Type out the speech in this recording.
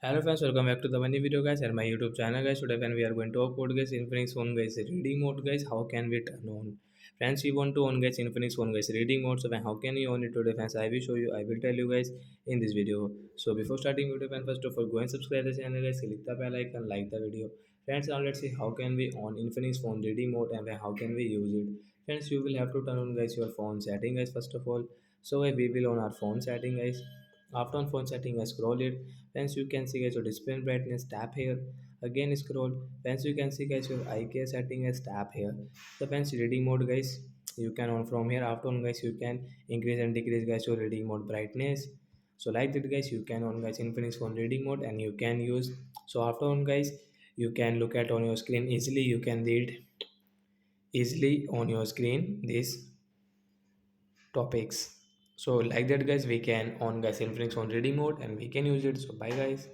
Hello friends, welcome back to the money video guys and my YouTube channel guys. Today when we are going to talk about guys Infinix phone guys reading mode guys, how can we turn on? Friends, we want to on guys Infinix phone guys reading mode. So when how can you on it today friends? I will show you. I will tell you guys in this video. So before starting video friends, first of all go and subscribe the channel guys, click the bell icon, like the video. Friends, now let's see how can we on Infinix phone reading mode and when how can we use it. Friends, you will have to turn on guys your phone setting guys first of all. So we will on our phone setting guys. After on phone setting, I scroll it. Once you can see guys your display brightness, tap here. Again scroll. Once you can see guys your eye care setting is tap here. So once reading mode guys, you can on from here. After on guys, you can increase and decrease guys your reading mode brightness. So like that guys, you can on guys Infinix phone reading mode and you can use. So after on guys, you can look at on your screen easily. You can read easily on your screen these topics. So like that guys, we can on guys Infinix on reading mode and we can use it. So bye guys.